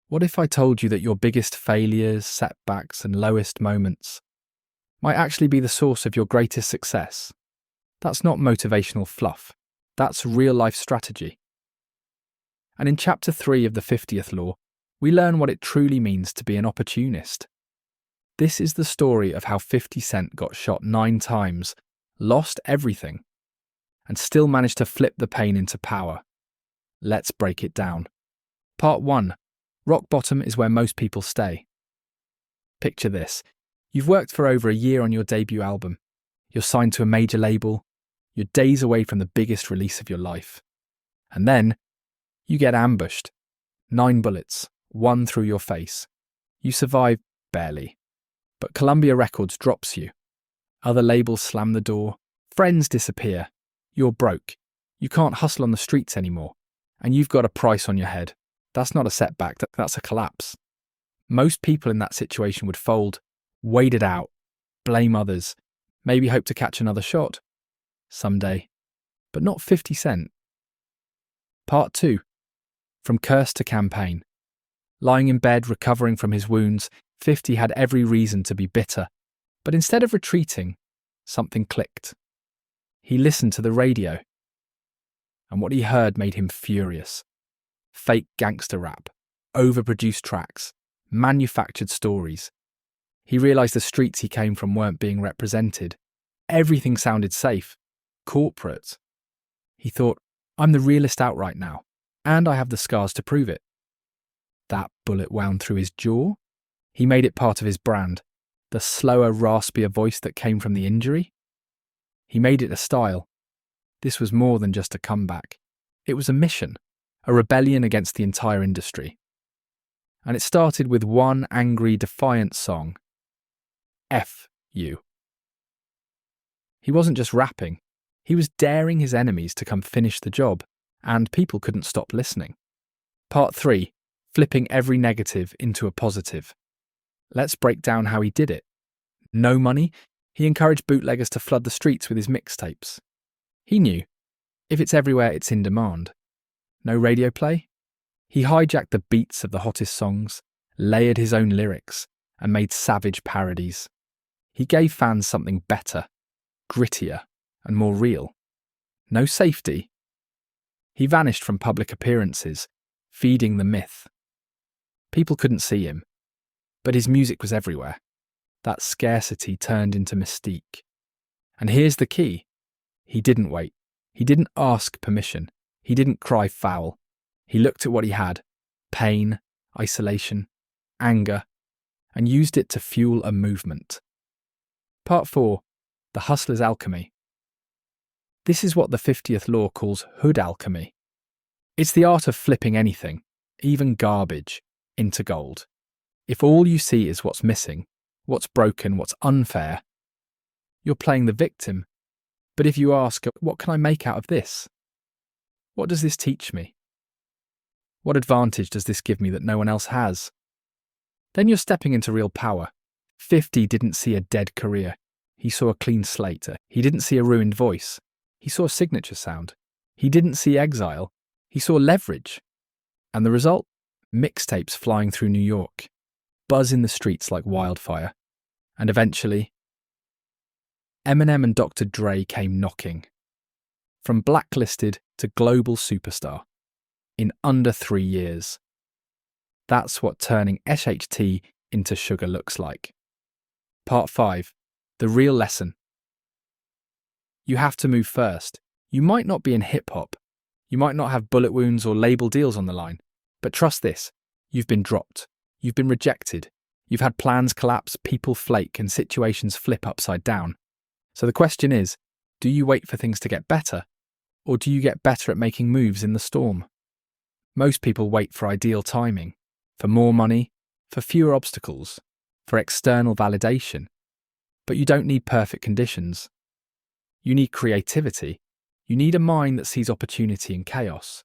What if I told you that your biggest failures, setbacks, and lowest moments might actually be the source of your greatest success? That's not motivational fluff. That's real-life strategy. And in Chapter 3 of the 50th Law, we learn what it truly means to be an opportunist. This is the story of how 50 Cent got shot 9 times, lost everything, and still managed to flip the pain into power. Let's break it down. Part 1. Rock bottom is where most people stay. Picture this. You've worked for over a year on your debut album. You're signed to a major label. You're days away from the biggest release of your life. And then, you get ambushed. 9 bullets, 1 through your face. You survive barely. But Columbia Records drops you. Other labels slam the door. Friends disappear. You're broke. You can't hustle on the streets anymore. And you've got a price on your head. That's not a setback, that's a collapse. Most people in that situation would fold, wait it out, blame others, maybe hope to catch another shot. Someday. But not 50 Cent. Part 2. From curse to campaign. Lying in bed, recovering from his wounds, 50 had every reason to be bitter. But instead of retreating, something clicked. He listened to the radio. And what he heard made him furious. Fake gangster rap, overproduced tracks, manufactured stories. He realised the streets he came from weren't being represented. Everything sounded safe, corporate. He thought, I'm the realest out right now, and I have the scars to prove it. That bullet wound through his jaw. He made it part of his brand, the slower, raspier voice that came from the injury. He made it a style. This was more than just a comeback. It was a mission, a rebellion against the entire industry. And it started with one angry, defiant song. F you. He wasn't just rapping. He was daring his enemies to come finish the job, and people couldn't stop listening. Part 3. Flipping every negative into a positive. Let's break down how he did it. No money, he encouraged bootleggers to flood the streets with his mixtapes. He knew, if it's everywhere, it's in demand. No radio play? He hijacked the beats of the hottest songs, layered his own lyrics, and made savage parodies. He gave fans something better, grittier, and more real. No safety. He vanished from public appearances, feeding the myth. People couldn't see him, but his music was everywhere. That scarcity turned into mystique. And here's the key. He didn't wait. He didn't ask permission. He didn't cry foul. He looked at what he had, pain, isolation, anger, and used it to fuel a movement. Part 4. The Hustler's Alchemy. This is what the 50th Law calls hood alchemy. It's the art of flipping anything, even garbage, into gold. If all you see is what's missing, what's broken, what's unfair, you're playing the victim. But if you ask, what can I make out of this? What does this teach me? What advantage does this give me that no one else has? Then you're stepping into real power. 50 didn't see a dead career. He saw a clean slate. He didn't see a ruined voice. He saw a signature sound. He didn't see exile. He saw leverage. And the result? Mixtapes flying through New York. Buzz in the streets like wildfire. And eventually, Eminem and Dr. Dre came knocking. From blacklisted to global superstar. In under 3 years. That's what turning SHT into sugar looks like. Part 5. The real lesson. You have to move first. You might not be in hip-hop. You might not have bullet wounds or label deals on the line. But trust this, you've been dropped. You've been rejected. You've had plans collapse, people flake, and situations flip upside down. So the question is, do you wait for things to get better? Or do you get better at making moves in the storm? Most people wait for ideal timing, for more money, for fewer obstacles, for external validation. But you don't need perfect conditions. You need creativity. You need a mind that sees opportunity in chaos.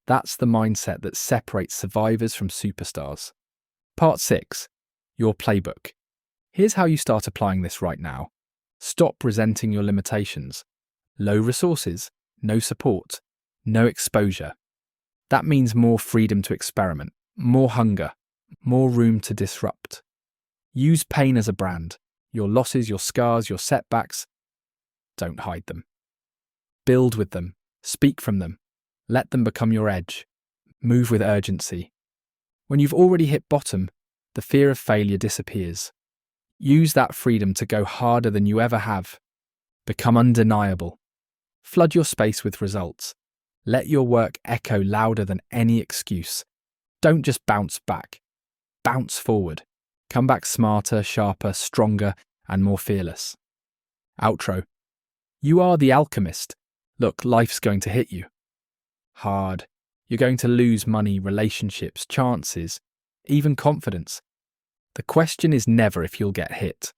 That's the mindset that separates survivors from superstars. Part 6. Your playbook. Here's how you start applying this right now. Stop resenting your limitations. Low resources, no support, no exposure. That means more freedom to experiment, more hunger, more room to disrupt. Use pain as a brand. Your losses, your scars, your setbacks. Don't hide them. Build with them. Speak from them. Let them become your edge. Move with urgency. When you've already hit bottom, the fear of failure disappears. Use that freedom to go harder than you ever have. Become undeniable. Flood your space with results. Let your work echo louder than any excuse. Don't just bounce back. Bounce forward. Come back smarter, sharper, stronger, and more fearless. Outro. You are the alchemist. Look, life's going to hit you. Hard. You're going to lose money, relationships, chances, even confidence. The question is never if you'll get hit.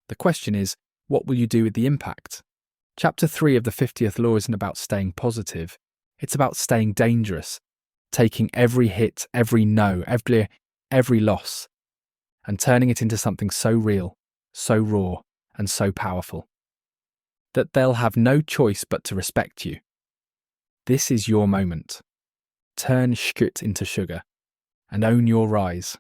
The question is, what will you do with the impact? Chapter 3 of the 50th Law isn't about staying positive. It's about staying dangerous, taking every hit, every no, every loss, and turning it into something so real, so raw, and so powerful that they'll have no choice but to respect you. This is your moment. Turn shit into sugar and own your rise.